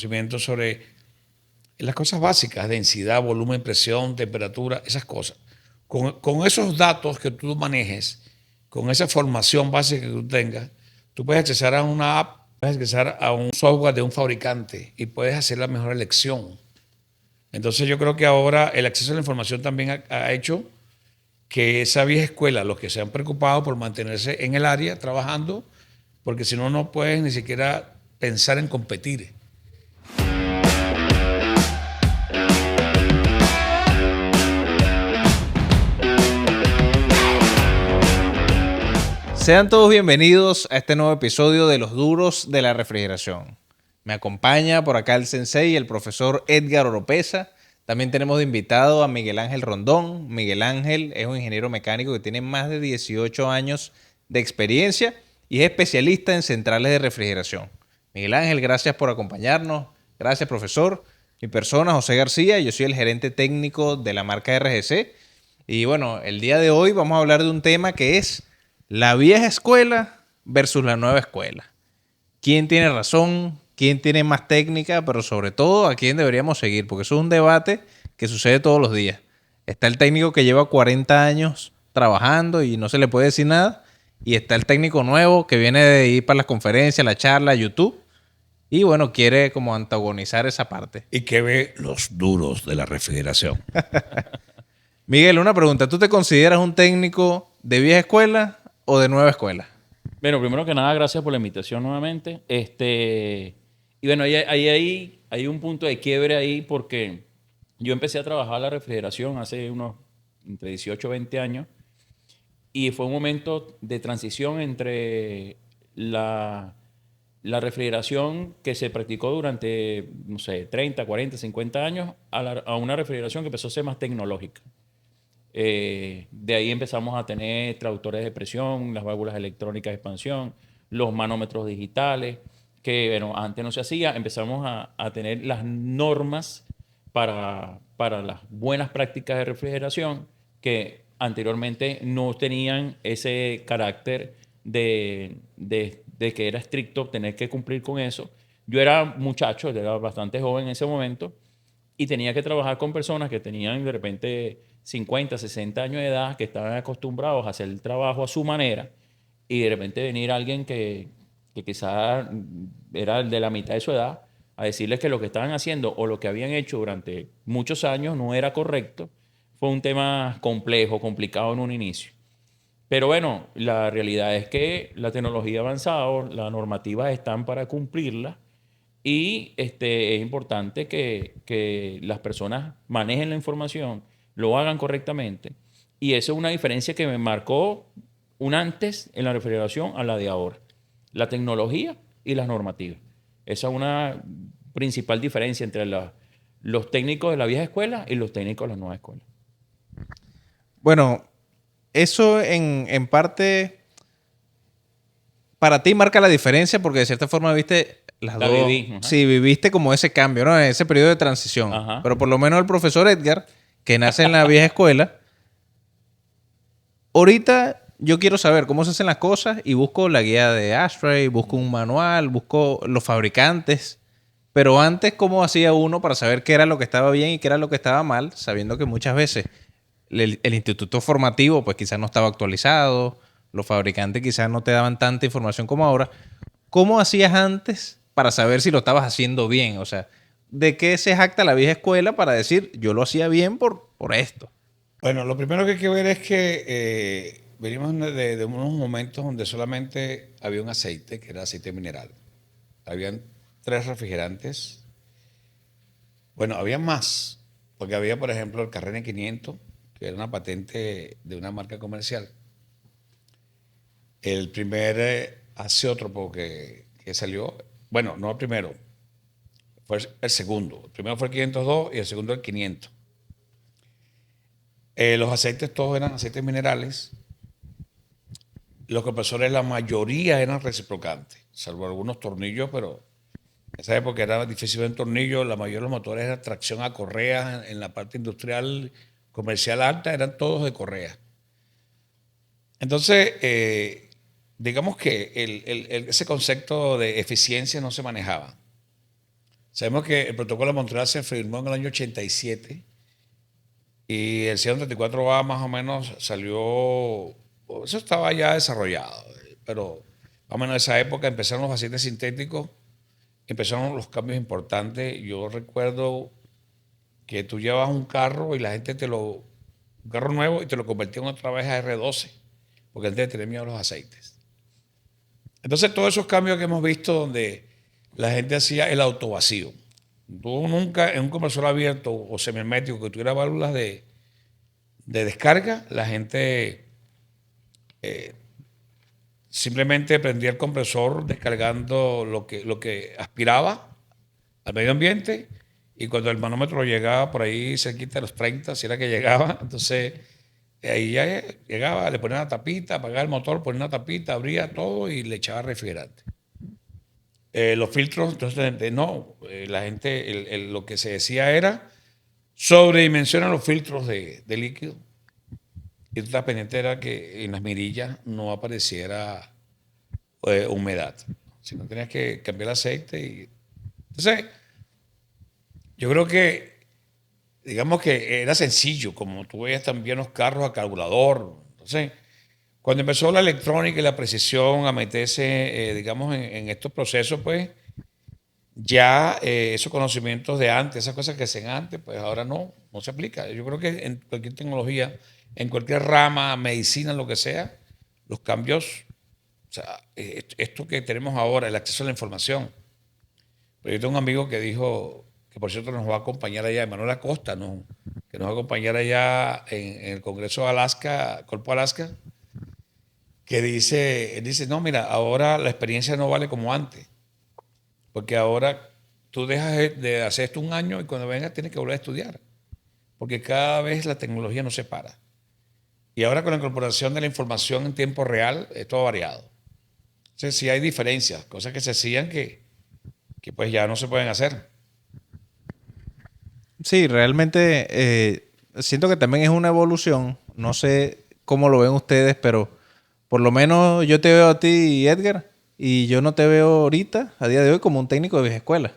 conocimiento sobre las cosas básicas, densidad, volumen, presión, temperatura, esas cosas. Con esos datos que tú manejes, con esa formación básica que tú tengas, tú puedes accesar a una app, puedes accesar a un software de un fabricante y puedes hacer la mejor elección. Entonces yo creo que ahora el acceso a la información también ha hecho que esa vieja escuela, los que se han preocupado por mantenerse en el área trabajando, porque si no, no puedes ni siquiera pensar en competir. Sean todos bienvenidos a este nuevo episodio de Los Duros de la Refrigeración. Me acompaña por acá el sensei, el profesor Edgar Oropesa. También tenemos de invitado a Miguel Ángel Rondón. Miguel Ángel es un ingeniero mecánico que tiene más de 18 años de experiencia y es especialista en centrales de refrigeración. Miguel Ángel, gracias por acompañarnos. Gracias, profesor. Mi persona, José García, yo soy el gerente técnic de la marca RGC. Y bueno, el día de hoy vamos a hablar de un tema que es la vieja escuela versus la nueva escuela. ¿Quién tiene razón? ¿Quién tiene más técnica? Pero sobre todo, ¿a quién deberíamos seguir? Porque eso es un debate que sucede todos los días. Está el técnico que lleva 40 años trabajando y no se le puede decir nada. Y está el técnico nuevo que viene de ir para las conferencias, la charla, YouTube. Y bueno, quiere como antagonizar esa parte. Y que ve los duros de la refrigeración. Miguel, una pregunta. ¿Tú te consideras un técnico de vieja escuela o de nueva escuela? Bueno, primero que nada, gracias por la invitación nuevamente. Y bueno, hay un punto de quiebre ahí porque yo empecé a trabajar la refrigeración hace unos entre 18 y 20 años y fue un momento de transición entre la refrigeración que se practicó durante, no sé, 30, 40, 50 años a una refrigeración que empezó a ser más tecnológica. De ahí empezamos a tener traductores de presión, las válvulas electrónicas de expansión, los manómetros digitales, que bueno, antes no se hacía. Empezamos a tener las normas para las buenas prácticas de refrigeración que anteriormente no tenían ese carácter de que era estricto tener que cumplir con eso. Yo era muchacho, era bastante joven en ese momento y tenía que trabajar con personas que tenían de repente 50, 60 años de edad, que estaban acostumbrados a hacer el trabajo a su manera, y de repente venir alguien que quizás era de la mitad de su edad a decirles que lo que estaban haciendo o lo que habían hecho durante muchos años no era correcto, fue un tema complejo, complicado en un inicio. Pero bueno, la realidad es que la tecnología ha avanzado, las normativas están para cumplirlas y es importante que las personas manejen la información, lo hagan correctamente. Y eso es una diferencia que me marcó un antes en la refrigeración a la de ahora. La tecnología y las normativas. Esa es una principal diferencia entre los técnicos de la vieja escuela y los técnicos de la nueva escuela. Bueno, eso en parte para ti marca la diferencia porque de cierta forma viste las La dos. viví. Ajá. Sí, viviste como ese cambio, ¿no? Ese periodo de transición. Ajá. Pero por lo menos el profesor Edgar, que nace en la vieja escuela, ahorita yo quiero saber cómo se hacen las cosas y busco la guía de ASHRAE, busco un manual, busco los fabricantes. Pero antes, ¿cómo hacía uno para saber qué era lo que estaba bien y qué era lo que estaba mal? Sabiendo que muchas veces el instituto formativo pues quizás no estaba actualizado, los fabricantes quizás no te daban tanta información como ahora. ¿Cómo hacías antes para saber si lo estabas haciendo bien? O sea, ¿de qué se jacta la vieja escuela para decir yo lo hacía bien por esto? Bueno, lo primero que hay que ver es que venimos de unos momentos donde solamente había un aceite, que era aceite mineral. Habían tres refrigerantes. Bueno, había más, porque había, por ejemplo, el Carrera 500, que era una patente de una marca comercial. El primer azeótropo que salió, bueno, no el primero, fue el segundo. El primero fue el 502 y el segundo el 500. Los aceites todos eran aceites minerales. Los compresores, la mayoría eran reciprocantes, salvo algunos tornillos, pero en esa época era difícil ver tornillos. La mayoría de los motores eran tracción a correas. En la parte industrial, comercial alta, eran todos de correa. Entonces, digamos que ese concepto de eficiencia no se manejaba. Sabemos que el protocolo de Montreal se firmó en el año 87 y el 134A más o menos salió, eso estaba ya desarrollado, pero más o menos en esa época empezaron los aceites sintéticos, empezaron los cambios importantes. Yo recuerdo que tú llevabas un carro y la gente un carro nuevo y te lo convertían otra vez a R12, porque antes tenía miedo a los aceites. Entonces todos esos cambios que hemos visto donde la gente hacía el autovacío. Tú nunca en un compresor abierto o semihermético que tuviera válvulas de descarga, la gente simplemente prendía el compresor descargando lo que aspiraba al medio ambiente, y cuando el manómetro llegaba por ahí cerquita de los 30, si era que llegaba, entonces ahí ya llegaba, le ponía una tapita, apagaba el motor, ponía una tapita, abría todo y le echaba refrigerante. Los filtros, entonces no, la gente, lo que se decía era sobredimensionan los filtros de líquido, y tú estás pendiente era que en las mirillas no apareciera humedad, si no tenías que cambiar el aceite. Entonces, yo creo que, digamos que era sencillo, como tú veías también los carros a carburador. Entonces, cuando empezó la electrónica y la precisión a meterse, digamos, en estos procesos, pues ya esos conocimientos de antes, esas cosas que hacían antes, pues ahora no se aplica. Yo creo que en cualquier tecnología, en cualquier rama, medicina, lo que sea, los cambios, o sea, esto que tenemos ahora, el acceso a la información. Pero yo tengo un amigo que dijo, que por cierto nos va a acompañar allá, Manuel Acosta, ¿no? Que nos va a acompañar allá en el Congreso de Alaska, Corpo Alaska, que él dice, no, mira, ahora la experiencia no vale como antes, porque ahora tú dejas de hacer esto un año y cuando vengas tienes que volver a estudiar, porque cada vez la tecnología no se para. Y ahora con la incorporación de la información en tiempo real, todo ha variado. Entonces sí hay diferencias, cosas que se hacían que pues ya no se pueden hacer. Sí, realmente siento que también es una evolución. No sé cómo lo ven ustedes, pero por lo menos yo te veo a ti, Edgar, y yo no te veo ahorita, a día de hoy, como un técnico de vieja escuela.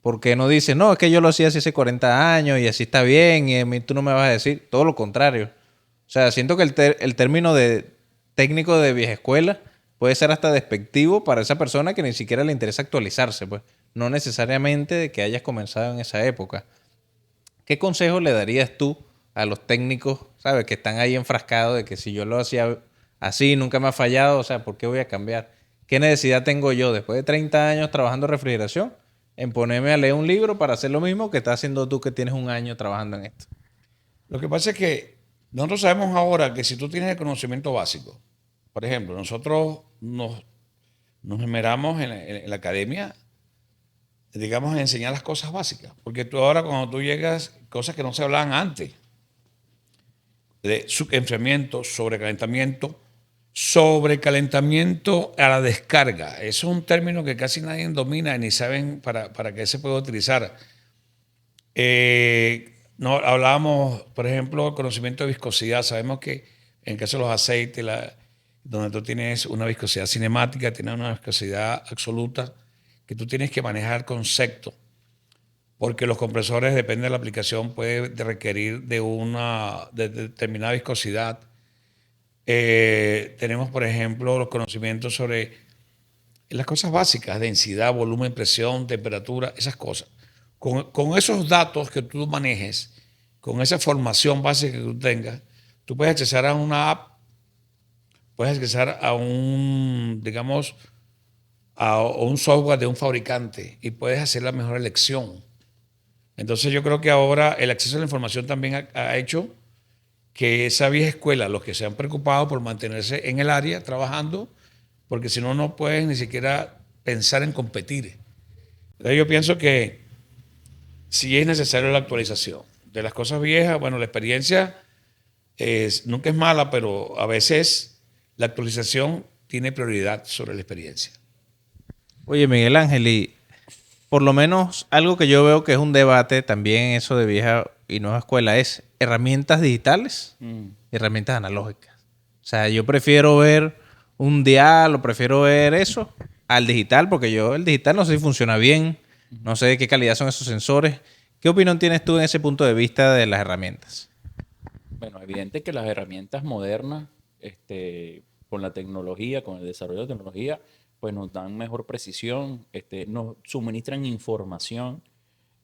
Porque no dices, no, es que yo lo hacía así hace 40 años y así está bien, y a mí tú no me vas a decir. Todo lo contrario. O sea, siento que el término de técnico de vieja escuela puede ser hasta despectivo para esa persona que ni siquiera le interesa actualizarse, pues. No necesariamente de que hayas comenzado en esa época. ¿Qué consejo le darías tú a los técnicos, sabes, que están ahí enfrascados de que si yo lo hacía así, nunca me ha fallado, o sea, ¿por qué voy a cambiar? ¿Qué necesidad tengo yo, después de 30 años trabajando en refrigeración, en ponerme a leer un libro para hacer lo mismo que estás haciendo tú que tienes un año trabajando en esto? Lo que pasa es que nosotros sabemos ahora que si tú tienes el conocimiento básico, por ejemplo, nosotros nos esmeramos en la academia, digamos, en enseñar las cosas básicas. Porque tú ahora cuando tú llegas, cosas que no se hablaban antes, de enfriamiento, sobrecalentamiento a la descarga. Eso es un término que casi nadie domina ni saben para qué se puede utilizar. No, hablábamos, por ejemplo, conocimiento de viscosidad. Sabemos que en el caso de los aceites, donde tú tienes una viscosidad cinemática, tienes una viscosidad absoluta, que tú tienes que manejar conceptos, porque los compresores, depende de la aplicación, puede requerir de determinada viscosidad. Tenemos, por ejemplo, los conocimientos sobre las cosas básicas, densidad, volumen, presión, temperatura, esas cosas. Con esos datos que tú manejes, con esa formación básica que tú tengas, tú puedes accesar a una app, puedes accesar a digamos, a un software de un fabricante y puedes hacer la mejor elección. Entonces yo creo que ahora el acceso a la información también ha hecho que esa vieja escuela, los que se han preocupado por mantenerse en el área trabajando, porque si no, no puedes ni siquiera pensar en competir. Entonces yo pienso que sí es necesaria la actualización. De las cosas viejas, bueno, la experiencia nunca es mala, pero a veces la actualización tiene prioridad sobre la experiencia. Oye, Miguel Ángel, y por lo menos algo que yo veo que es un debate también eso de vieja y nueva escuela es herramientas digitales, herramientas analógicas. O sea, yo prefiero ver un dial o prefiero ver eso al digital, porque el digital no sé si funciona bien, No sé de qué calidad son esos sensores. ¿Qué opinión tienes tú en ese punto de vista de las herramientas? Bueno, evidente que las herramientas modernas, con la tecnología, con el desarrollo de tecnología, pues nos dan mejor precisión, nos suministran información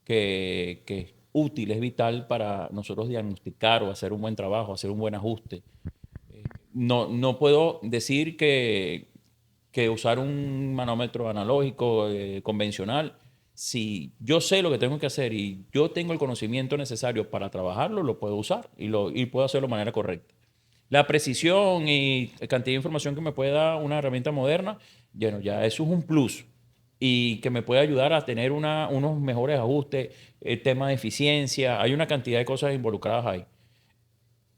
que es útil, es vital para nosotros diagnosticar o hacer un buen trabajo, hacer un buen ajuste. No puedo decir que usar un manómetro analógico convencional, si yo sé lo que tengo que hacer y yo tengo el conocimiento necesario para trabajarlo, lo puedo usar y puedo hacerlo de manera correcta. La precisión y cantidad de información que me puede dar una herramienta moderna, bueno, ya eso es un plus y que me puede ayudar a tener unos mejores ajustes, temas de eficiencia, hay una cantidad de cosas involucradas ahí.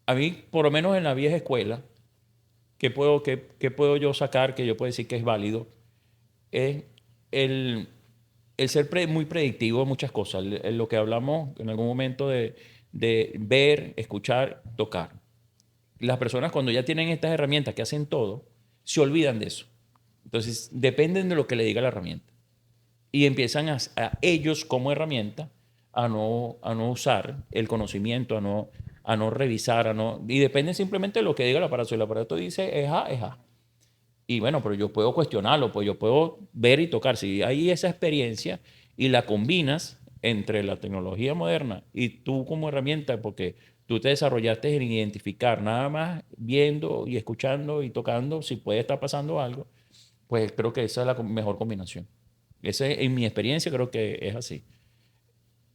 A mí, por lo menos en la vieja escuela, qué puedo yo sacar que yo puedo decir que es válido? Es el, el ser muy predictivo de muchas cosas. Lo que hablamos en algún momento de ver, escuchar, tocar. Las personas cuando ya tienen estas herramientas que hacen todo, se olvidan de eso. Entonces, dependen de lo que le diga la herramienta. Y empiezan a ellos como herramienta a no usar el conocimiento, a no revisar, y dependen simplemente de lo que diga el aparato. Si el aparato dice es A, es A. Y bueno, pero yo puedo cuestionarlo, pues yo puedo ver y tocar. Si hay esa experiencia y la combinas entre la tecnología moderna y tú como herramienta, porque tú te desarrollaste en identificar nada más viendo y escuchando y tocando si puede estar pasando algo, pues creo que esa es la mejor combinación. Ese, en mi experiencia, creo que es así.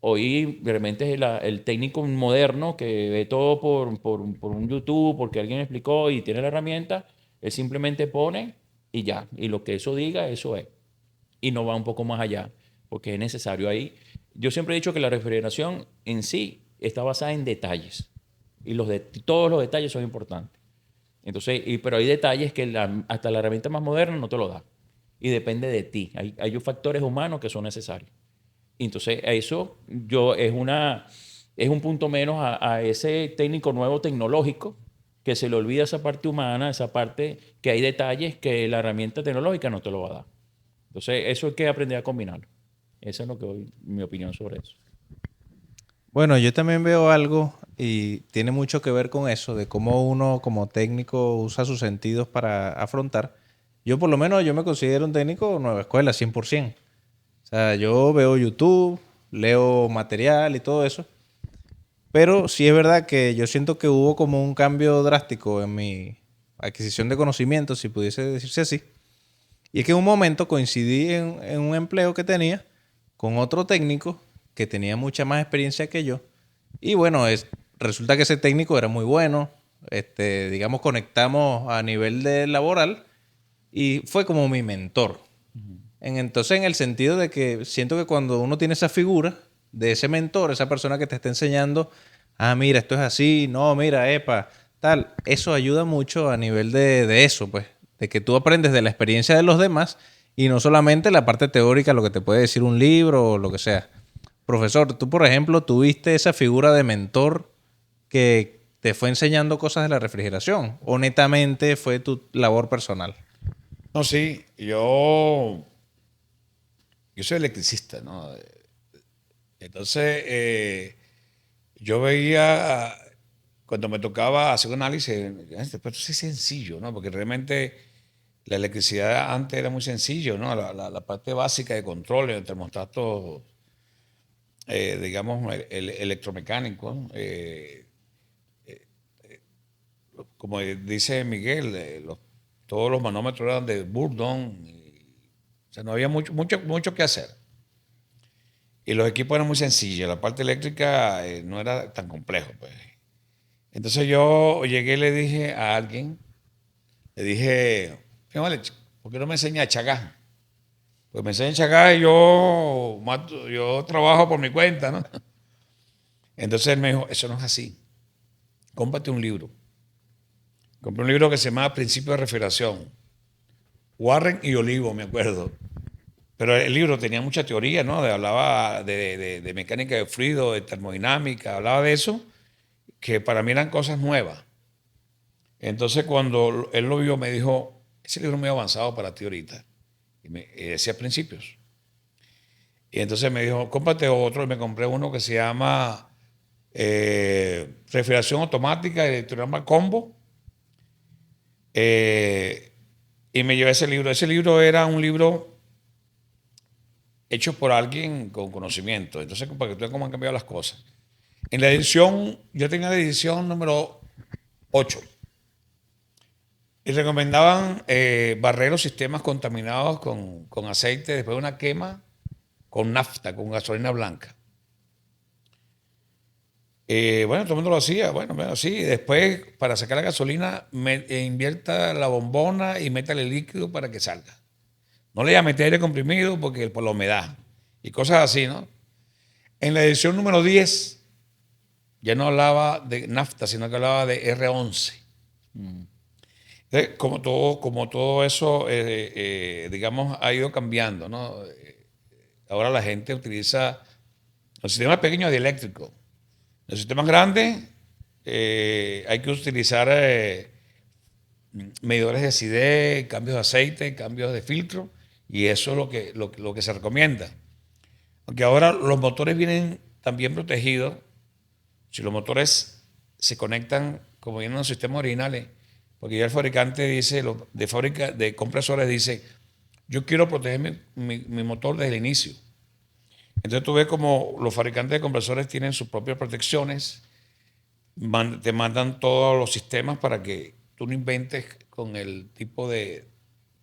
Hoy realmente es el técnico moderno que ve todo por un YouTube, porque alguien explicó y tiene la herramienta, él simplemente pone y ya. Y lo que eso diga, eso es. Y no va un poco más allá, porque es necesario ahí. Yo siempre he dicho que la refrigeración en sí está basada en detalles. Y todos los detalles son importantes. Entonces, pero hay detalles que hasta la herramienta más moderna no te lo da. Y depende de ti. Hay factores humanos que son necesarios. Entonces, eso es un punto menos a ese técnico nuevo tecnológico que se le olvida esa parte humana, esa parte que hay detalles que la herramienta tecnológica no te lo va a dar. Entonces, eso hay que aprender a combinarlo. Esa es lo que hoy, mi opinión sobre eso. Bueno, yo también veo algo y tiene mucho que ver con eso, de cómo uno como técnico usa sus sentidos para afrontar. Yo por lo menos yo me considero un técnico nueva escuela, 100%. O sea, yo veo YouTube, leo material y todo eso. Pero sí es verdad que yo siento que hubo como un cambio drástico en mi adquisición de conocimientos, si pudiese decirse así. Y es que en un momento coincidí en un empleo que tenía con otro técnico que tenía mucha más experiencia que yo. Y bueno, resulta que ese técnico era muy bueno. Digamos, conectamos a nivel de laboral y fue como mi mentor. Entonces, en el sentido de que siento que cuando uno tiene esa figura de ese mentor, esa persona que te está enseñando, ah, mira, esto es así, no, mira, epa, tal, eso ayuda mucho a nivel de eso, pues, de que tú aprendes de la experiencia de los demás y no solamente la parte teórica, lo que te puede decir un libro o lo que sea. Profesor, tú, por ejemplo, tuviste esa figura de mentor que te fue enseñando cosas de la refrigeración, o netamente fue tu labor personal. No, sí, yo soy electricista, ¿no? Entonces, yo veía, cuando me tocaba hacer un análisis, pero esto sí es sencillo, ¿no? Porque realmente la electricidad antes era muy sencillo, ¿no? La parte básica de control, el termostato, digamos, el electromecánico, como dice Miguel, todos los manómetros eran de Bourdon, o sea, no había mucho que hacer. Y los equipos eran muy sencillos, la parte eléctrica no era tan complejo, pues. Entonces yo llegué y le dije a alguien, le dije, vale, ¿por qué no me enseña a chagar? Pues me enseña a chagar y yo trabajo por mi cuenta, ¿no? Entonces él me dijo, eso no es así, cómprate un libro. Compré un libro que se llama Principios de Refrigeración. Warren y Olivo, me acuerdo. Pero el libro tenía mucha teoría, ¿no? Hablaba de mecánica de fluido, de termodinámica, hablaba de eso, que para mí eran cosas nuevas. Entonces, cuando él lo vio, me dijo, ese libro es muy avanzado para ti ahorita. Y decía principios. Y entonces me dijo, cómprate otro. Y me compré uno que se llama Refrigeración Automática Electrorama Combo. Y me llevé ese libro. Ese libro era un libro hecho por alguien con conocimiento. Entonces, para que tú veas cómo han cambiado las cosas. En la edición, yo tenía la edición número 8. Y recomendaban barrer los sistemas contaminados con aceite después de una quema con nafta, con gasolina blanca. Bueno, todo el mundo lo hacía. Bueno, sí. Después, para sacar la gasolina, invierta la bombona y métale líquido para que salga. No le iba a meter aire comprimido porque por la humedad y cosas así, ¿no? En la edición número 10 ya no hablaba de nafta, sino que hablaba de R11. Entonces, como todo eso, digamos, ha ido cambiando, ¿no? Ahora la gente utiliza los sistemas pequeños dieléctricos. Los sistemas grandes hay que utilizar medidores de acidez, cambios de aceite, cambios de filtro, y eso es lo que se recomienda. Aunque ahora los motores vienen también protegidos. Si los motores se conectan como vienen los sistemas originales, porque ya el fabricante dice, de fábrica de compresores dice, yo quiero proteger mi motor desde el inicio. Entonces tú ves como los fabricantes de compresores tienen sus propias protecciones, te mandan todos los sistemas para que tú no inventes con el tipo de,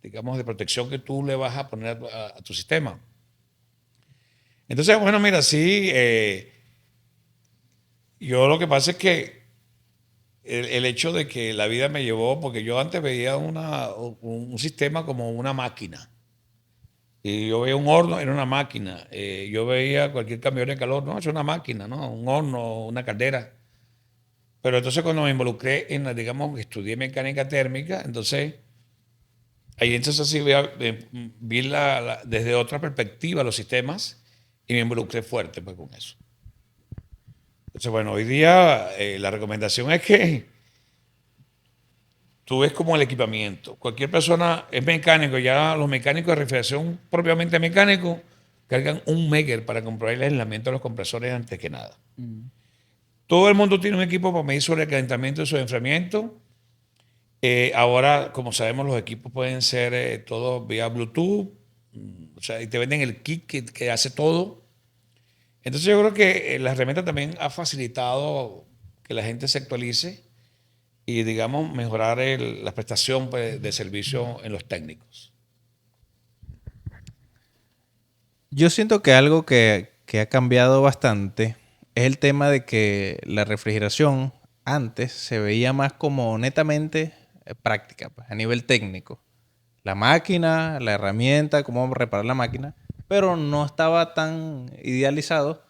digamos, de protección que tú le vas a poner a tu sistema. Entonces, bueno, mira, sí, yo lo que pasa es que el hecho de que la vida me llevó, porque yo antes veía un sistema como una máquina. Y yo veía un horno, era una máquina. Yo veía cualquier cambio de calor, no, es una máquina, ¿no? Un horno, una caldera. Pero entonces cuando me involucré digamos, estudié mecánica térmica, entonces ahí entonces sí vi desde otra perspectiva los sistemas y me involucré fuerte pues con eso. Entonces, bueno, hoy día la recomendación es que tú ves como el equipamiento. Cualquier persona es mecánico, ya los mecánicos de refrigeración propiamente mecánicos cargan un Megger para comprobar el aislamiento de los compresores antes que nada. Todo el mundo tiene un equipo para medir sobre el calentamiento y su enfriamiento. Ahora, como sabemos, los equipos pueden ser todos vía Bluetooth, o sea, y te venden el kit que hace todo. Entonces yo creo que la herramienta también ha facilitado que la gente se actualice y, digamos, mejorar la prestación pues, de servicio en los técnicos. Yo siento que algo que ha cambiado bastante es el tema de que la refrigeración antes se veía más como netamente práctica, pues, a nivel técnico. La máquina, la herramienta, cómo reparar la máquina, pero no estaba tan idealizado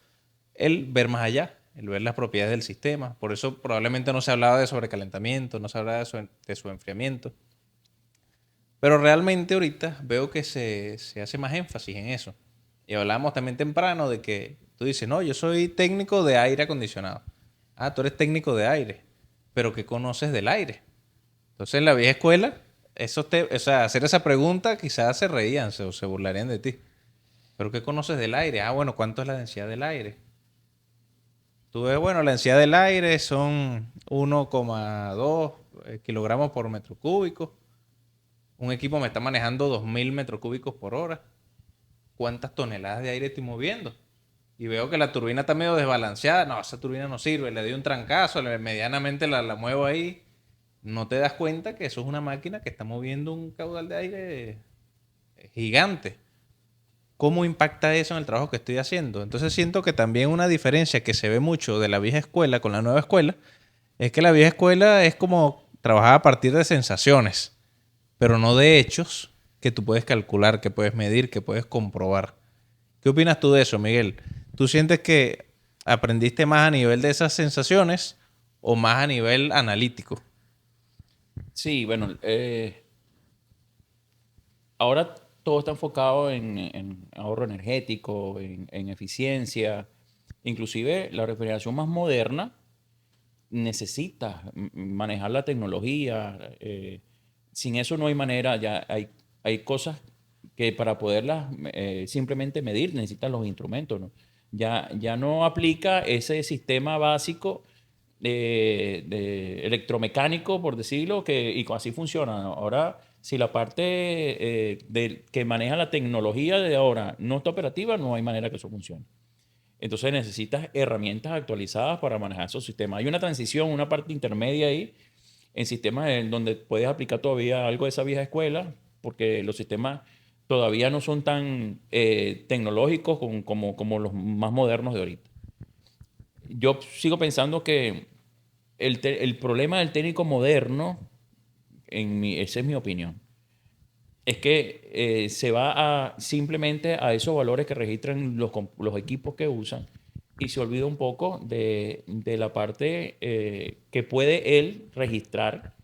el ver más allá, el ver las propiedades del sistema. Por eso probablemente no se hablaba de sobrecalentamiento, no se hablaba de su enfriamiento. Pero realmente ahorita veo que se hace más énfasis en eso. Y hablábamos también temprano de que tú dices, no, yo soy técnico de aire acondicionado. Ah, tú eres técnico de aire, pero ¿qué conoces del aire? Entonces en la vieja escuela, o sea, hacer esa pregunta quizás se reían o se burlarían de ti. ¿Pero qué conoces del aire? Ah, bueno, ¿cuánto es la densidad del aire? Tú ves, bueno, la densidad del aire son 1,2 kilogramos por metro cúbico. Un equipo me está manejando 2000 metros cúbicos por hora. ¿Cuántas toneladas de aire estoy moviendo? Y veo que la turbina está medio desbalanceada. No, esa turbina no sirve. Le doy un trancazo, medianamente la muevo ahí. No te das cuenta que eso es una máquina que está moviendo un caudal de aire gigante. ¿Cómo impacta eso en el trabajo que estoy haciendo? Entonces siento que también una diferencia que se ve mucho de la vieja escuela con la nueva escuela es que la vieja escuela es como trabajar a partir de sensaciones, pero no de hechos que tú puedes calcular, que puedes medir, que puedes comprobar. ¿Qué opinas tú de eso, Miguel? ¿Tú sientes que aprendiste más a nivel de esas sensaciones o más a nivel analítico? Sí, bueno, ahora todo está enfocado en ahorro energético, en eficiencia. Inclusive la refrigeración más moderna necesita manejar la tecnología. Sin eso no hay manera. Ya hay cosas que para poderlas simplemente medir necesitan los instrumentos, ¿no? Ya no aplica ese sistema básico de electromecánico, por decirlo, y así funciona, ¿no? Ahora, si la parte que maneja la tecnología de ahora no está operativa, no hay manera que eso funcione. Entonces necesitas herramientas actualizadas para manejar esos sistemas. Hay una transición, una parte intermedia ahí, en sistemas en donde puedes aplicar todavía algo de esa vieja escuela, porque los sistemas todavía no son tan tecnológicos como los más modernos de ahorita. Yo sigo pensando que el problema del técnico moderno, esa es mi opinión, es que se va simplemente a esos valores que registran los equipos que usan y se olvida un poco de la parte que puede él registrar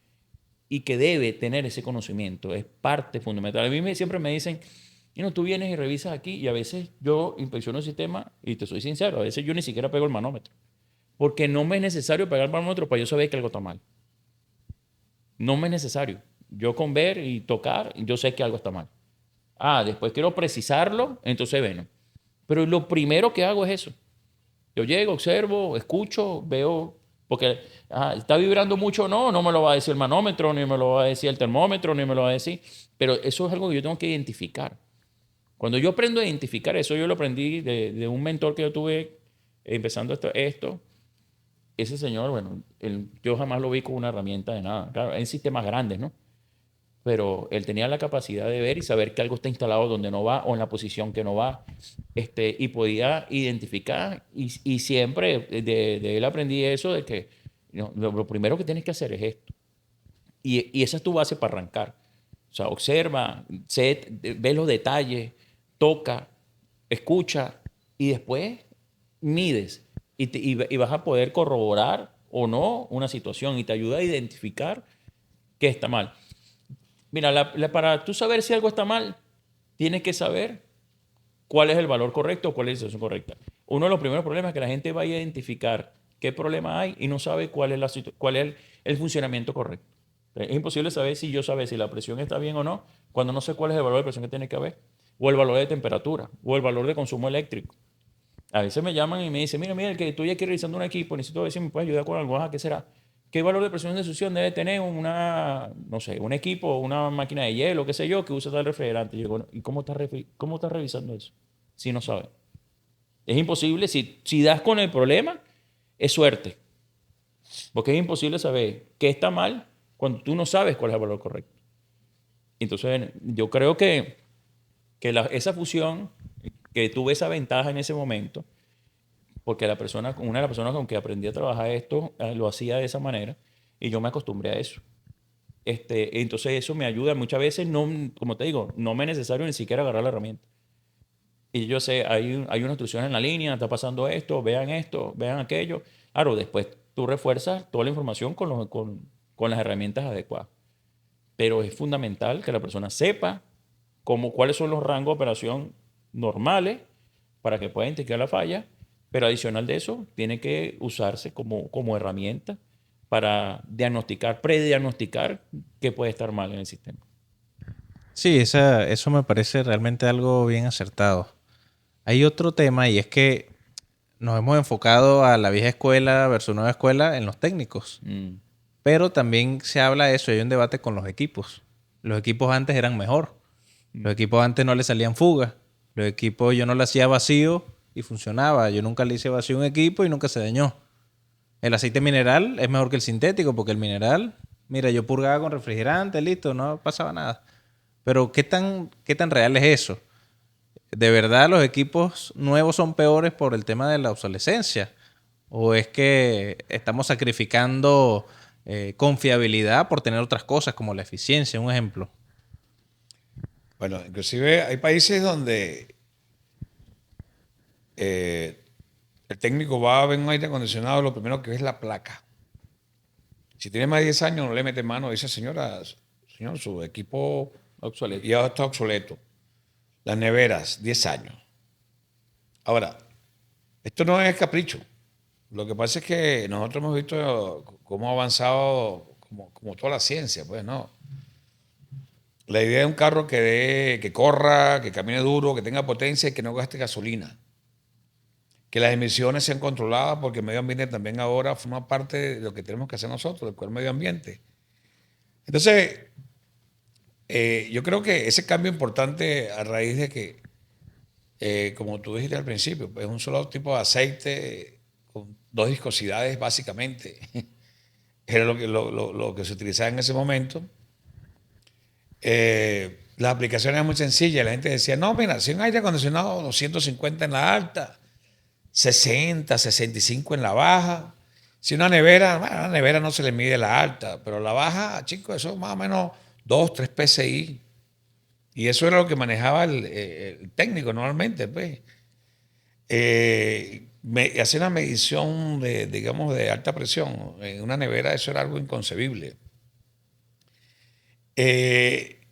y que debe tener ese conocimiento. Es parte fundamental. A mí siempre me dicen, tú vienes y revisas aquí y a veces yo inspecciono el sistema y te soy sincero, a veces yo ni siquiera pego el manómetro. Porque no me es necesario pegar el manómetro para yo saber que algo está mal. No me es necesario. Yo con ver y tocar, yo sé que algo está mal. Después quiero precisarlo, entonces bueno. Pero lo primero que hago es eso. Yo llego, observo, escucho, veo, porque está vibrando mucho o no, no me lo va a decir el manómetro, ni me lo va a decir el termómetro, ni me lo va a decir. Pero eso es algo que yo tengo que identificar. Cuando yo aprendo a identificar eso, yo lo aprendí de un mentor que yo tuve empezando esto. Ese señor, bueno, yo jamás lo vi con una herramienta de nada. Claro, en sistemas grandes, ¿no? Pero él tenía la capacidad de ver y saber que algo está instalado donde no va o en la posición que no va. Y podía identificar y siempre de él aprendí eso de que lo primero que tienes que hacer es esto. Y esa es tu base para arrancar. O sea, observa, ve los detalles, toca, escucha y después mides y vas a poder corroborar o no una situación y te ayuda a identificar qué está mal. Mira, para tú saber si algo está mal, tienes que saber cuál es el valor correcto o cuál es la situación correcta. Uno de los primeros problemas es que la gente va a identificar qué problema hay y no sabe cuál es el funcionamiento correcto. Es imposible saber si la presión está bien o no cuando no sé cuál es el valor de presión que tiene que haber, o el valor de temperatura, o el valor de consumo eléctrico. A veces me llaman y me dicen, mira, el que estoy aquí realizando un equipo, necesito ver si me puedes ayudar con algo. ¿Qué será? ¿Qué valor de presión de succión debe tener un equipo, una máquina de hielo, qué sé yo, que usa tal refrigerante? Y yo, bueno, ¿y cómo estás revisando eso? Si no sabes. Es imposible, si das con el problema, es suerte. Porque es imposible saber qué está mal cuando tú no sabes cuál es el valor correcto. Entonces, yo creo que esa fusión, que tuve esa ventaja en ese momento, porque una de las personas con que aprendí a trabajar esto lo hacía de esa manera y yo me acostumbré a eso. Entonces eso me ayuda muchas veces, no, como te digo, no me es necesario ni siquiera agarrar la herramienta. Y yo sé, hay una instrucción en la línea, está pasando esto, vean aquello. Claro, después tú refuerzas toda la información con las herramientas adecuadas. Pero es fundamental que la persona sepa cuáles son los rangos de operación normales para que pueda identificar la falla, pero adicional de eso, tiene que usarse como herramienta para prediagnosticar qué puede estar mal en el sistema. Sí, eso me parece realmente algo bien acertado. Hay otro tema y es que nos hemos enfocado a la vieja escuela versus nueva escuela en los técnicos. Pero también se habla de eso, hay un debate con los equipos. Los equipos antes eran mejor. Los equipos antes no le salían fugas. Los equipos yo no le hacía vacío y funcionaba. Yo nunca le hice vacío a un equipo y nunca se dañó. El aceite mineral es mejor que el sintético porque el mineral, mira, yo purgaba con refrigerante, listo, no pasaba nada. Pero ¿qué tan real es eso? ¿De verdad los equipos nuevos son peores por el tema de la obsolescencia? ¿O es que estamos sacrificando confiabilidad por tener otras cosas como la eficiencia, un ejemplo? Bueno, inclusive hay países donde el técnico va a ver un aire acondicionado, lo primero que ve es la placa. Si tiene más de 10 años, no le mete mano. Dice, señor, su equipo Obsoleto. ya está obsoleto. Las neveras, 10 años. Ahora, esto no es capricho. Lo que pasa es que nosotros hemos visto cómo ha avanzado como toda la ciencia, pues no. La idea es un carro que corra, que camine duro, que tenga potencia y que no gaste gasolina. Que las emisiones sean controladas porque el medio ambiente también ahora forma parte de lo que tenemos que hacer nosotros, el medio ambiente. Entonces, yo creo que ese cambio importante a raíz de que, como tú dijiste al principio, pues es un solo tipo de aceite con dos viscosidades básicamente. Era lo que se utilizaba en ese momento. Las aplicaciones eran muy sencillas. La gente decía, no, mira, si un aire acondicionado 250 en la alta, 60, 65 en la baja. Si una nevera, bueno, a la nevera no se le mide la alta, pero la baja, chicos, eso es más o menos 2, 3 PSI. Y eso era lo que manejaba el técnico normalmente, pues. Hacer una medición de, digamos, de alta presión en una nevera, eso era algo inconcebible.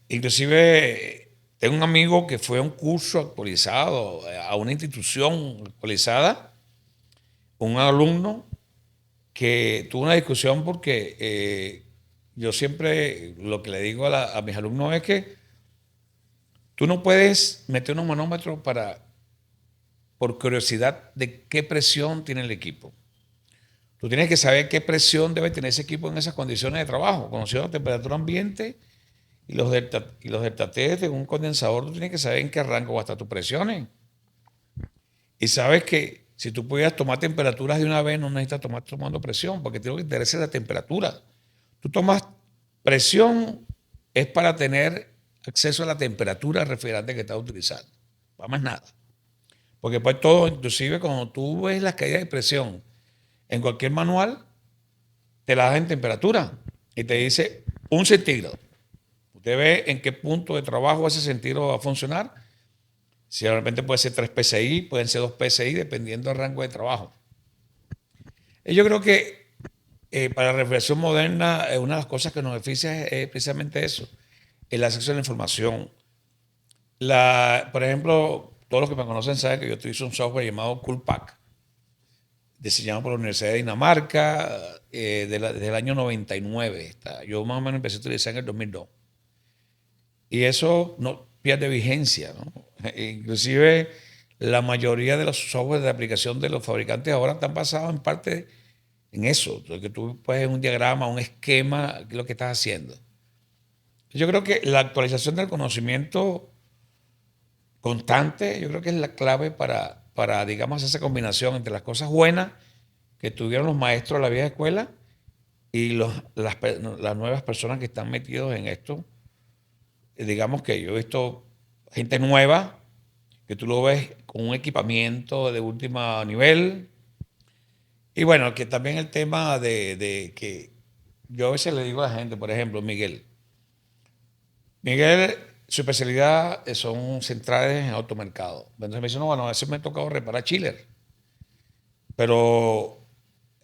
Inclusive tengo un amigo que fue a un curso actualizado, a una institución actualizada, un alumno que tuvo una discusión porque yo siempre lo que le digo a mis alumnos es que tú no puedes meter unos manómetros por curiosidad de qué presión tiene el equipo. Tú tienes que saber qué presión debe tener ese equipo en esas condiciones de trabajo, conociendo la temperatura ambiente y los delta T de un condensador. Tú tienes que saber en qué rango va a estar tus presiones. Y sabes que si tú pudieras tomar temperaturas de una vez, no necesitas tomar tomando presión, porque te lo que interesa es la temperatura. Tú tomas presión es para tener acceso a la temperatura refrigerante que estás utilizando. Para más nada. Porque pues todo, inclusive cuando tú ves las caídas de presión en cualquier manual, te la das en temperatura y te dice 1 centígrado. Usted ve en qué punto de trabajo ese centígrado va a funcionar. Si de repente puede ser 3 PSI, pueden ser 2 PSI, dependiendo del rango de trabajo. Yo creo que para la reflexión moderna, una de las cosas que nos beneficia es precisamente eso, el acceso a la información. Por ejemplo, todos los que me conocen saben que yo utilizo un software llamado Coolpack, diseñado por la Universidad de Dinamarca desde el año 99. Yo más o menos empecé a utilizar en el 2002. Y eso no pierde vigencia, ¿no? Inclusive la mayoría de los software de aplicación de los fabricantes ahora están basados en parte en eso, que tú puedes un diagrama, un esquema, lo que estás haciendo. Yo creo que la actualización del conocimiento constante, yo creo que es la clave para digamos, esa combinación entre las cosas buenas que tuvieron los maestros de la vieja escuela y las nuevas personas que están metidos en esto. Digamos que yo he visto gente nueva que tú lo ves con un equipamiento de último nivel. Y bueno, que también el tema de que yo a veces le digo a la gente, por ejemplo, Miguel. Miguel, su especialidad son centrales en automercado. Entonces me dice, no, bueno, a veces me ha tocado reparar chiller. Pero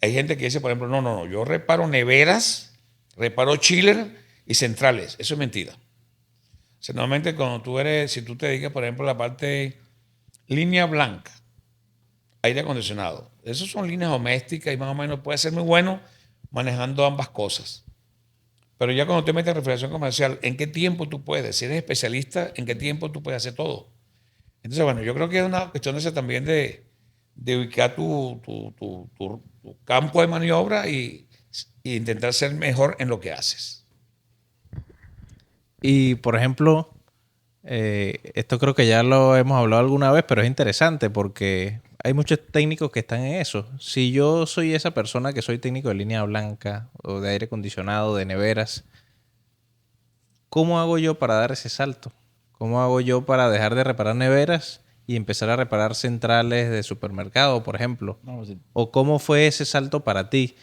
hay gente que dice, por ejemplo, no, yo reparo neveras, reparo chiller y centrales. Eso es mentira. O sea, normalmente cuando si tú te dedicas, por ejemplo, a la parte línea blanca, aire acondicionado, esas son líneas domésticas y más o menos puede ser muy bueno manejando ambas cosas. Pero ya cuando te metes en refrigeración comercial, ¿en qué tiempo tú puedes? Si eres especialista, ¿en qué tiempo tú puedes hacer todo? Entonces, bueno, yo creo que es una cuestión de también de ubicar tu campo de maniobra y intentar ser mejor en lo que haces. Y por ejemplo, esto creo que ya lo hemos hablado alguna vez, pero es interesante porque hay muchos técnicos que están en eso. Si yo soy esa persona que soy técnico de línea blanca o de aire acondicionado, de neveras, ¿cómo hago yo para dar ese salto? ¿Cómo hago yo para dejar de reparar neveras y empezar a reparar centrales de supermercado, por ejemplo? No, sí. ¿O cómo fue ese salto para ti?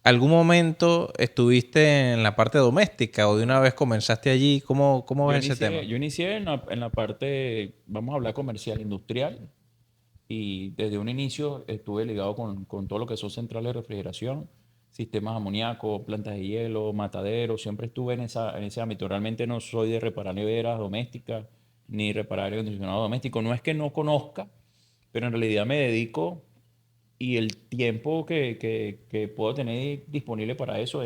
¿Algún momento estuviste en la parte doméstica o de una vez comenzaste allí? ¿Cómo ves ese tema? Yo inicié en la parte, vamos a hablar comercial, industrial, y desde un inicio estuve ligado con todo lo que son centrales de refrigeración, sistemas amoníacos, plantas de hielo, mataderos, siempre estuve en ese ámbito. Realmente no soy de reparar neveras domésticas ni reparar aire acondicionado doméstico. No es que no conozca, pero en realidad me dedico y el tiempo que puedo tener disponible para eso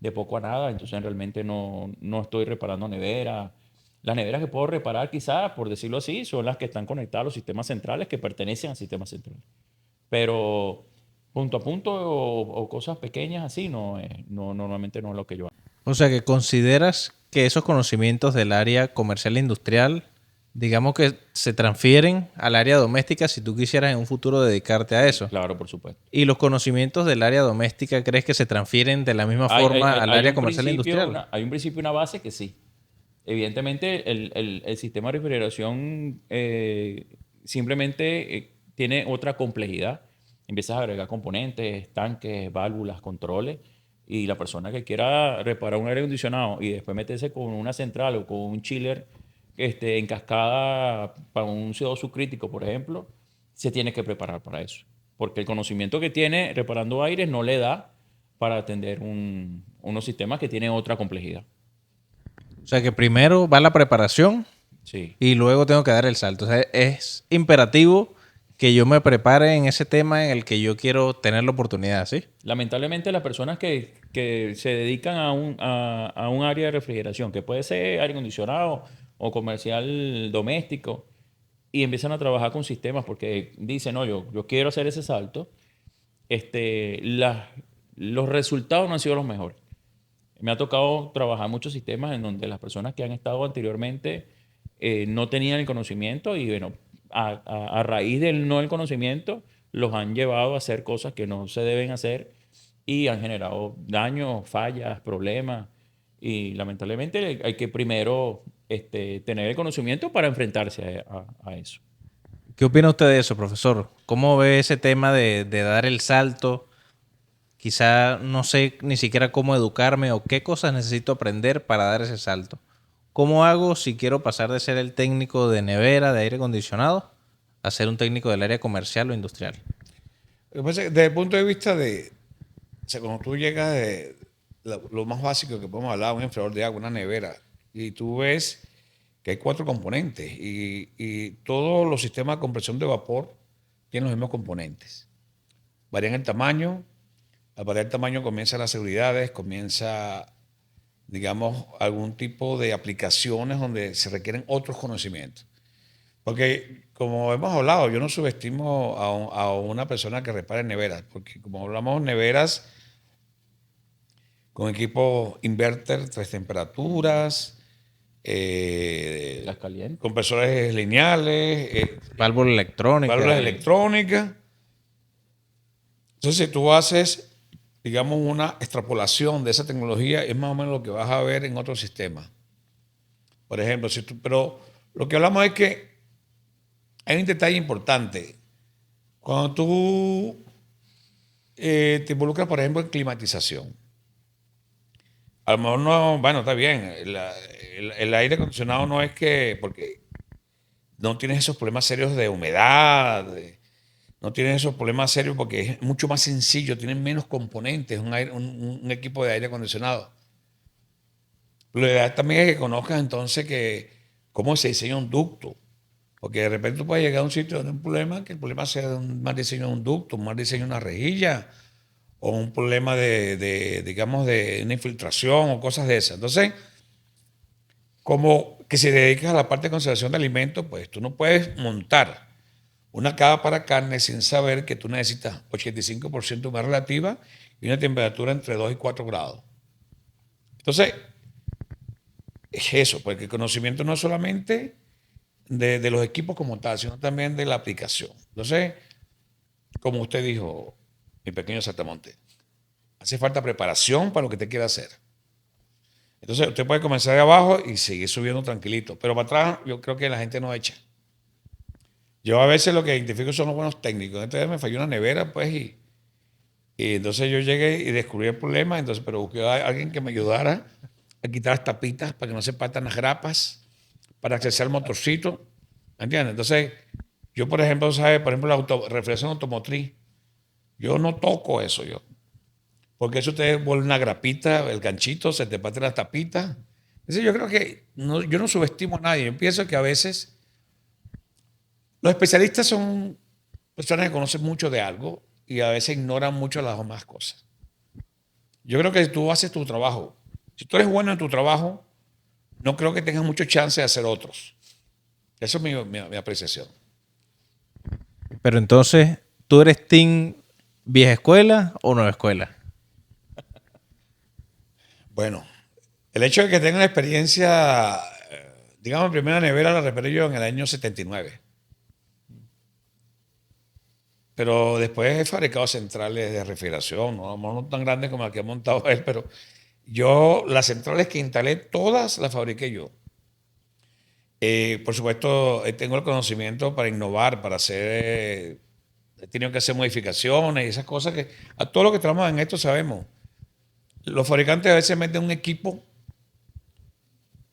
de poco a nada, entonces realmente no estoy reparando neveras. Las neveras que puedo reparar quizás, por decirlo así, son las que están conectadas a los sistemas centrales que pertenecen al sistema central. Pero punto a punto o cosas pequeñas así, normalmente no es lo que yo hago. O sea que consideras que esos conocimientos del área comercial e industrial, digamos que se transfieren al área doméstica si tú quisieras en un futuro dedicarte a eso. Claro, por supuesto. ¿Y los conocimientos del área doméstica crees que se transfieren de la misma forma al Hay área un comercial e principio, industrial? hay un principio y una base que sí. Evidentemente, el sistema de refrigeración simplemente tiene otra complejidad. Empiezas a agregar componentes, tanques, válvulas, controles, y la persona que quiera reparar un aire acondicionado y después meterse con una central o con un chiller en cascada para un CO2 subcrítico, por ejemplo, se tiene que preparar para eso. Porque el conocimiento que tiene reparando aires no le da para atender unos sistemas que tienen otra complejidad. O sea que primero va la preparación Sí. y luego tengo que dar el salto. O sea, es imperativo que yo me prepare en ese tema en el que yo quiero tener la oportunidad, ¿sí? Lamentablemente las personas que se dedican a un área de refrigeración, que puede ser aire acondicionado o comercial doméstico, y empiezan a trabajar con sistemas porque dicen, no, yo quiero hacer ese salto, los resultados no han sido los mejores. Me ha tocado trabajar muchos sistemas en donde las personas que han estado anteriormente no tenían el conocimiento y bueno, a raíz del no el conocimiento los han llevado a hacer cosas que no se deben hacer y han generado daños, fallas, problemas y lamentablemente hay que primero tener el conocimiento para enfrentarse a eso. ¿Qué opina usted de eso, profesor? ¿Cómo ve ese tema de dar el salto? Quizá no sé ni siquiera cómo educarme o qué cosas necesito aprender para dar ese salto. ¿Cómo hago si quiero pasar de ser el técnico de nevera, de aire acondicionado, a ser un técnico del área comercial o industrial? Lo que pasa es que desde el punto de vista o sea, cuando tú llegas de lo más básico que podemos hablar, un enfriador de agua, una nevera, y tú ves que hay 4 componentes y todos los sistemas de compresión de vapor tienen los mismos componentes. Varían el tamaño, al variar el tamaño comienzan las seguridades, comienza, digamos, algún tipo de aplicaciones donde se requieren otros conocimientos. Porque como hemos hablado, yo no subestimo a una persona que repare neveras, porque como hablamos neveras con equipo inverter, 3 temperaturas, Las calientes. compresores lineales, Válvula electrónica. válvulas electrónicas. Entonces, si tú haces, digamos, una extrapolación de esa tecnología, es más o menos lo que vas a ver en otros sistemas. Por ejemplo, pero lo que hablamos es que hay un detalle importante. Cuando tú te involucras, por ejemplo, en climatización, a lo mejor no, bueno, está bien, el aire acondicionado no es que, porque no tienes esos problemas serios de humedad, no tienes esos problemas serios porque es mucho más sencillo, tienen menos componentes, un equipo de aire acondicionado. Lo ideal también es que conozcas entonces cómo se diseña un ducto. Porque de repente tú puedes llegar a un sitio donde hay un problema, que el problema sea un mal diseño de un ducto, un mal diseño de una rejilla, o un problema digamos, de una infiltración o cosas de esas. Entonces, como que se dedicas a la parte de conservación de alimentos, pues tú no puedes montar una cava para carne sin saber que tú necesitas 85% de humedad relativa y una temperatura entre 2 y 4 grados. Entonces, es eso, porque el conocimiento no es solamente de los equipos como tal, sino también de la aplicación. Entonces, como usted dijo, mi pequeño Saltamonte, hace falta preparación para lo que te quiera hacer. Entonces, usted puede comenzar de abajo y seguir subiendo tranquilito, pero para atrás yo creo que la gente no echa. Yo a veces lo que identifico son los buenos técnicos. Entonces me falló una nevera, pues, y entonces yo llegué y descubrí el problema, entonces, pero busqué a alguien que me ayudara a quitar las tapitas para que no se partan las grapas, para accesar al motorcito, ¿me entiendes? Entonces, yo, por ejemplo, ¿sabe? Por ejemplo, la refrigeración automotriz, yo no toco eso yo, porque eso te vuelve una grapita, el ganchito, se te parten las tapitas. Entonces, yo creo que yo no subestimo a nadie, yo pienso que a veces los especialistas son personas que conocen mucho de algo y a veces ignoran mucho las demás cosas. Yo creo que tú haces tu trabajo. Si tú eres bueno en tu trabajo, no creo que tengas mucho chance de hacer otros. Eso es mi apreciación. Pero entonces, ¿tú eres team vieja escuela o nueva escuela? Bueno, el hecho de que tenga una experiencia, digamos, mi primera nevera la reparé yo en el año 79. Pero después he fabricado centrales de refrigeración, no tan grandes como la que ha montado él, pero yo las centrales que instalé, todas las fabriqué yo. Por supuesto, tengo el conocimiento para innovar, para hacer, he tenido que hacer modificaciones y esas cosas que a todos los que trabajamos en esto sabemos. Los fabricantes a veces meten un equipo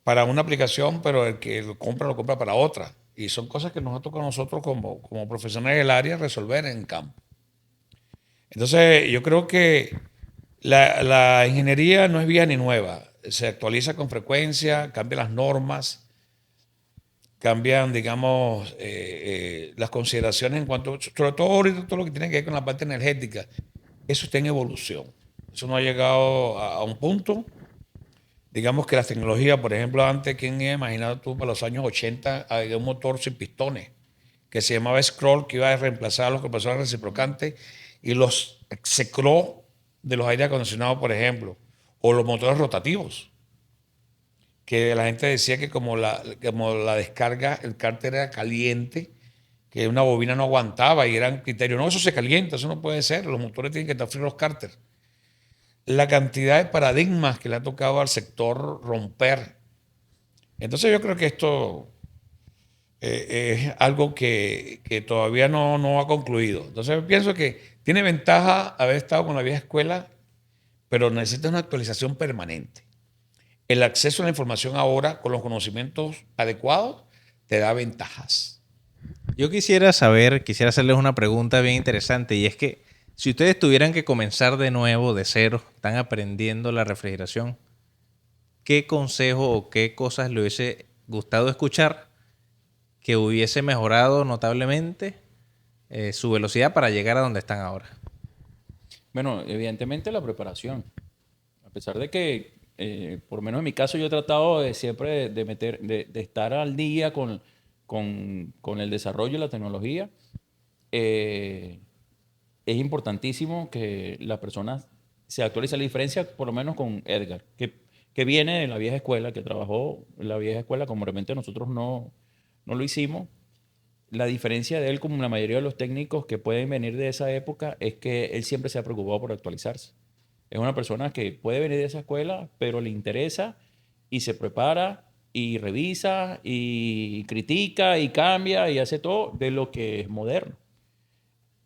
para una aplicación, pero el que lo compra para otra. Y son cosas que nos ha tocado a nosotros como profesionales del área resolver en campo. Entonces, yo creo que la ingeniería no es vieja ni nueva. Se actualiza con frecuencia, cambia las normas, cambian, digamos, las consideraciones en cuanto, sobre todo ahorita, todo lo que tiene que ver con la parte energética. Eso está en evolución. Eso no ha llegado a un punto. Digamos que las tecnologías, por ejemplo, antes, ¿quién iba a imaginar tú para los años 80 había un motor sin pistones que se llamaba Scroll, que iba a reemplazar a los compresores reciprocantes y los execró de los aire acondicionados, por ejemplo, o los motores rotativos, que la gente decía que como la descarga, el cárter era caliente, que una bobina no aguantaba y eran criterios, no, eso se calienta, eso no puede ser, los motores tienen que estar fríos los cárteres. La cantidad de paradigmas que le ha tocado al sector romper. Entonces yo creo que esto es algo que todavía no ha concluido. Entonces yo pienso que tiene ventaja haber estado con la vieja escuela, pero necesita una actualización permanente. El acceso a la información ahora con los conocimientos adecuados te da ventajas. Yo quisiera saber, quisiera hacerles una pregunta bien interesante y es que si ustedes tuvieran que comenzar de nuevo, de cero, están aprendiendo la refrigeración, ¿qué consejo o qué cosas le hubiese gustado escuchar que hubiese mejorado notablemente su velocidad para llegar a donde están ahora? Bueno, evidentemente la preparación. A pesar de que, por lo menos en mi caso, yo he tratado de siempre de estar al día con el desarrollo de la tecnología, eh, es importantísimo que la persona se actualice. La diferencia, por lo menos con Edgar, que viene de la vieja escuela, que trabajó en la vieja escuela, como realmente nosotros no lo hicimos. La diferencia de él, como la mayoría de los técnicos que pueden venir de esa época, es que él siempre se ha preocupado por actualizarse. Es una persona que puede venir de esa escuela, pero le interesa y se prepara y revisa y critica y cambia y hace todo de lo que es moderno.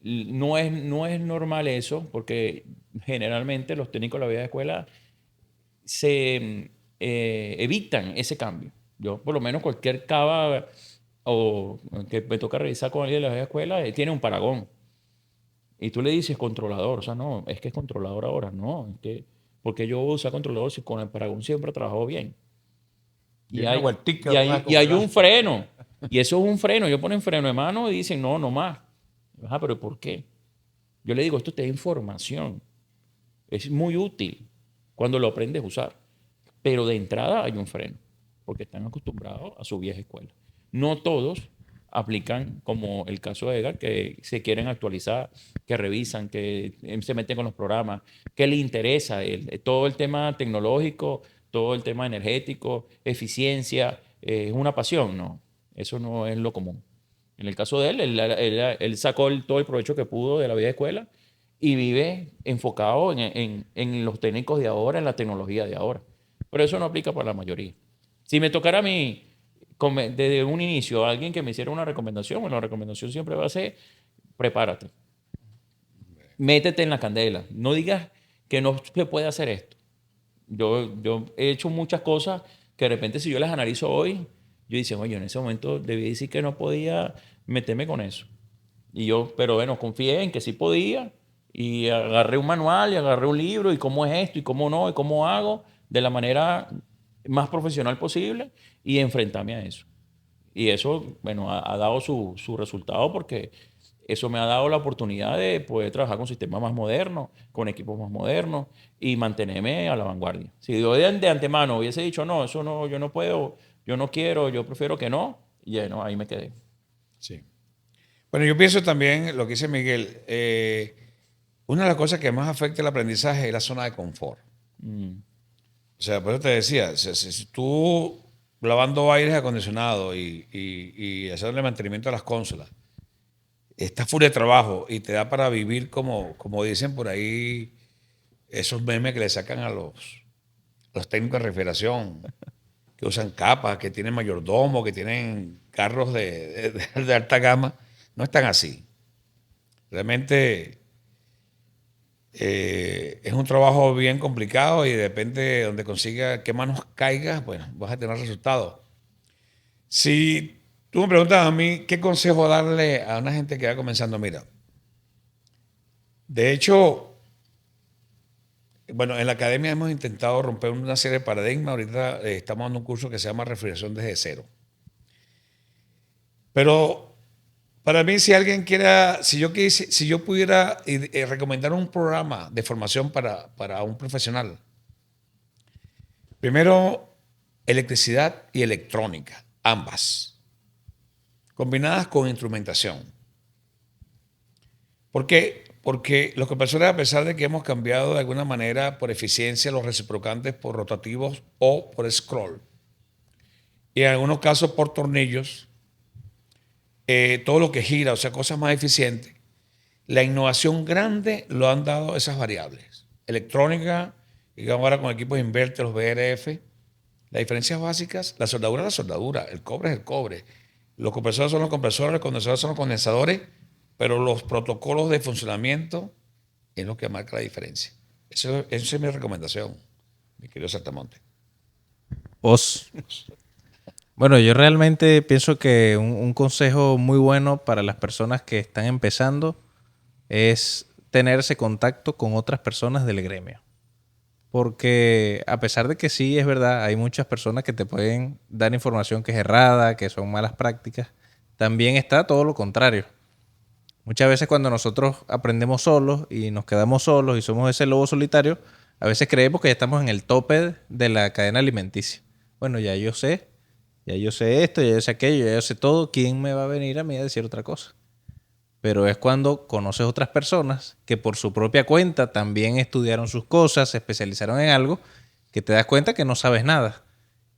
No es normal eso, porque generalmente los técnicos de la vieja escuela se evitan ese cambio. Yo, por lo menos, cualquier cava o que me toca revisar con alguien de la vieja escuela, él tiene un paragón. Y tú le dices controlador, o sea, no, es que es controlador ahora, no, es que, porque yo voy a usar controlador si con el paragón siempre ha trabajado bien. Y Tiene una hay, vueltica, y hay un freno, y eso es un freno. Yo ponen freno de mano y dicen, no, no más. Ajá, pero ¿por qué? Yo le digo, esto te da información. Es muy útil cuando lo aprendes a usar. Pero de entrada hay un freno, porque están acostumbrados a su vieja escuela. No todos aplican como el caso de Edgar, que se quieren actualizar, que revisan, que se meten con los programas, que le interesa todo el tema tecnológico, todo el tema energético, eficiencia, es una pasión, no. Eso no es lo común. En el caso de él, él sacó todo el provecho que pudo de la vieja escuela y vive enfocado en los técnicos de ahora, en la tecnología de ahora. Pero eso no aplica para la mayoría. Si me tocara a mí, desde un inicio, alguien que me hiciera una recomendación, bueno, la recomendación siempre va a ser, prepárate. Métete en la candela. No digas que no se puede hacer esto. Yo he hecho muchas cosas que de repente si yo las analizo hoy, yo dice, oye, en ese momento debí decir que no podía meterme con eso. Y yo, pero bueno, confié en que sí podía y agarré un manual y agarré un libro y cómo es esto y cómo no y cómo hago de la manera más profesional posible y enfrentarme a eso. Y eso, bueno, ha dado su resultado porque Eso me ha dado la oportunidad de poder trabajar con sistemas más modernos, con equipos más modernos y mantenerme a la vanguardia. Si yo de antemano hubiese dicho, no, eso no, yo no puedo, yo no quiero, yo prefiero que no, y no, ahí me quedé. Sí. Bueno, yo pienso también lo que dice Miguel. Una de las cosas que más afecta el aprendizaje es la zona de confort. Mm. O sea, por eso te decía, si tú lavando aires acondicionados y haciéndole mantenimiento a las consolas, estás full de trabajo y te da para vivir como dicen por ahí esos memes que le sacan a los técnicos de refrigeración, que usan capas, que tienen mayordomo, que tienen carros de alta gama, no están así. Realmente es un trabajo bien complicado y depende de donde consiga, qué manos caigas, bueno, vas a tener resultados. Si tú me preguntas a mí, ¿qué consejo darle a una gente que va comenzando? Mira, de hecho, bueno, en la academia hemos intentado romper una serie de paradigmas. Ahorita estamos dando un curso que se llama Refrigeración desde cero. Pero para mí, si alguien quiera, si yo pudiera recomendar un programa de formación para un profesional, primero, electricidad y electrónica, ambas, combinadas con instrumentación. ¿Por qué? Porque los compresores, a pesar de que hemos cambiado de alguna manera por eficiencia los reciprocantes por rotativos o por scroll, y en algunos casos por tornillos, todo lo que gira, o sea, cosas más eficientes, la innovación grande lo han dado esas variables. Electrónica, digamos ahora con equipos inverter, los BRF, las diferencias básicas, la soldadura es la soldadura, el cobre es el cobre. Los compresores son los compresores, los condensadores son los condensadores, pero los protocolos de funcionamiento es lo que marca la diferencia. Esa es mi recomendación, mi querido Saltamonte. Os. Bueno, yo realmente pienso que un consejo muy bueno para las personas que están empezando es tener ese contacto con otras personas del gremio. Porque a pesar de que sí, es verdad, hay muchas personas que te pueden dar información que es errada, que son malas prácticas, también está todo lo contrario. Muchas veces cuando nosotros aprendemos solos y nos quedamos solos y somos ese lobo solitario, a veces creemos que ya estamos en el tope de la cadena alimenticia. Bueno, ya yo sé esto, ya yo sé aquello, ya yo sé todo. ¿Quién me va a venir a mí a decir otra cosa? Pero es cuando conoces otras personas que por su propia cuenta también estudiaron sus cosas, se especializaron en algo, que te das cuenta que no sabes nada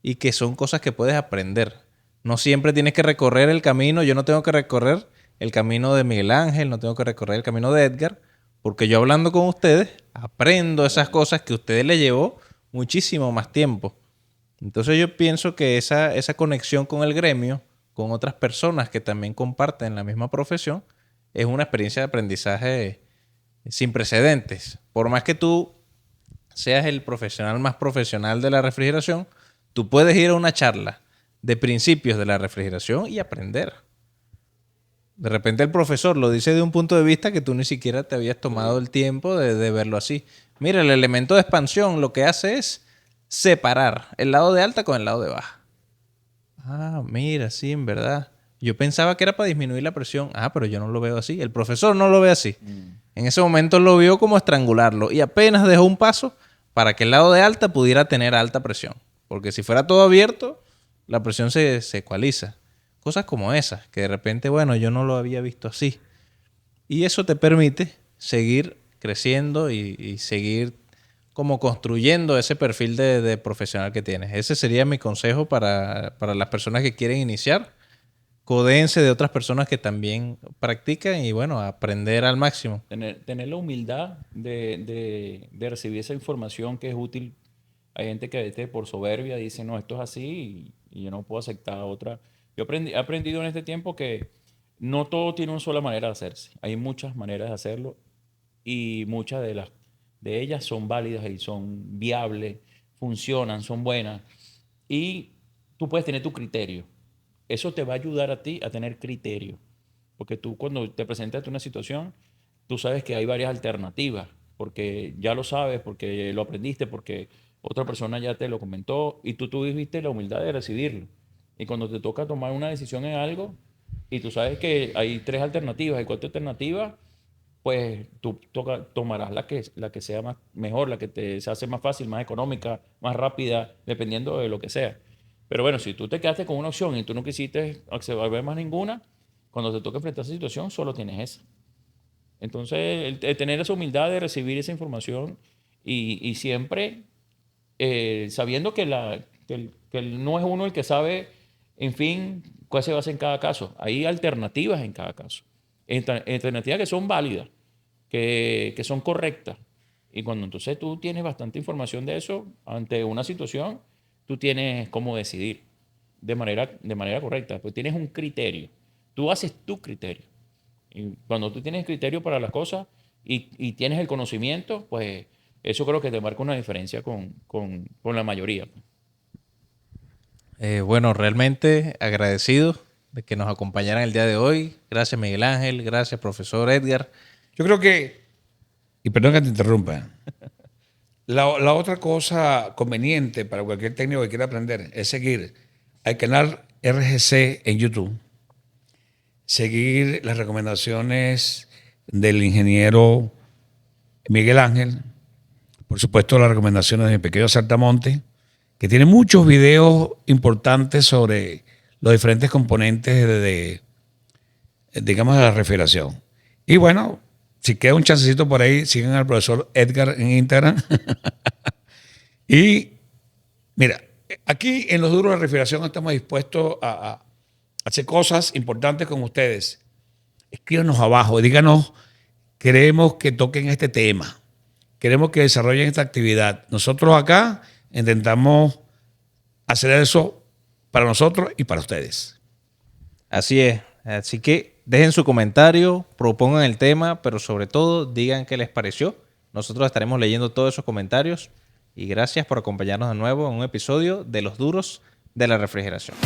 y que son cosas que puedes aprender. No siempre tienes que recorrer el camino. Yo no tengo que recorrer el camino de Miguel Ángel, no tengo que recorrer el camino de Edgar, porque yo hablando con ustedes aprendo esas cosas que a ustedes les llevó muchísimo más tiempo. Entonces yo pienso que esa conexión con el gremio, con otras personas que también comparten la misma profesión, es una experiencia de aprendizaje sin precedentes. Por más que tú seas el profesional más profesional de la refrigeración, tú puedes ir a una charla de principios de la refrigeración y aprender. De repente el profesor lo dice de un punto de vista que tú ni siquiera te habías tomado el tiempo de verlo así. Mira, el elemento de expansión lo que hace es separar el lado de alta con el lado de baja. Ah, mira, sí, en verdad. Yo pensaba que era para disminuir la presión. Ah, pero yo no lo veo así. El profesor no lo ve así. En ese momento lo vio como estrangularlo y apenas dejó un paso para que el lado de alta pudiera tener alta presión. Porque si fuera todo abierto, la presión se ecualiza. Cosas como esas, que de repente, bueno, yo no lo había visto así. Y eso te permite seguir creciendo y seguir como construyendo ese perfil de profesional que tienes. Ese sería mi consejo para las personas que quieren iniciar. Codéense de otras personas que también practican y bueno, aprender al máximo. Tener la humildad de recibir esa información que es útil. Hay gente que a veces por soberbia dice, no, esto es así y yo no puedo aceptar otra. He aprendido en este tiempo que no todo tiene una sola manera de hacerse. Hay muchas maneras de hacerlo y muchas de ellas son válidas y son viables, funcionan, son buenas. Y tú puedes tener tu criterio. Eso te va a ayudar a ti a tener criterio. Porque tú cuando te presentas ante una situación, tú sabes que hay varias alternativas, porque ya lo sabes, porque lo aprendiste, porque otra persona ya te lo comentó y tú tuviste la humildad de recibirlo. Y cuando te toca tomar una decisión en algo, y tú sabes que hay 3 alternativas, hay 4 alternativas, pues tú tomarás la que sea mejor, la que se hace más fácil, más económica, más rápida, dependiendo de lo que sea. Pero bueno, si tú te quedaste con una opción y tú no quisiste acceder a más ninguna, cuando te toque enfrentar esa situación, solo tienes esa. Entonces, el tener esa humildad de recibir esa información y siempre sabiendo que no es uno el que sabe, en fin, cuál se va a hacer en cada caso. Hay alternativas en cada caso. Alternativas que son válidas, que son correctas. Y cuando entonces tú tienes bastante información de eso, ante una situación, tú tienes cómo decidir de manera correcta. Pues tienes un criterio. Tú haces tu criterio. Y cuando tú tienes criterio para las cosas y tienes el conocimiento, pues eso creo que te marca una diferencia con la mayoría. Bueno, realmente agradecido de que nos acompañaran el día de hoy. Gracias, Miguel Ángel. Gracias, profesor Edgar. Yo creo que, y perdón que te interrumpa, la otra cosa conveniente para cualquier técnico que quiera aprender es seguir al canal RGC en YouTube, seguir las recomendaciones del ingeniero Miguel Ángel, por supuesto las recomendaciones de mi pequeño Saltamonte, que tiene muchos videos importantes sobre los diferentes componentes digamos, de la refrigeración. Y bueno, si queda un chancecito por ahí, sigan al profesor Edgar en Instagram. Y mira, aquí en Los Duros de la Refrigeración estamos dispuestos a hacer cosas importantes con ustedes. Escríbanos abajo, díganos, queremos que toquen este tema, queremos que desarrollen esta actividad. Nosotros acá intentamos hacer eso para nosotros y para ustedes. Así es. Así que dejen su comentario, propongan el tema, pero sobre todo digan qué les pareció. Nosotros estaremos leyendo todos esos comentarios. Y gracias por acompañarnos de nuevo en un episodio de Los Duros de la Refrigeración.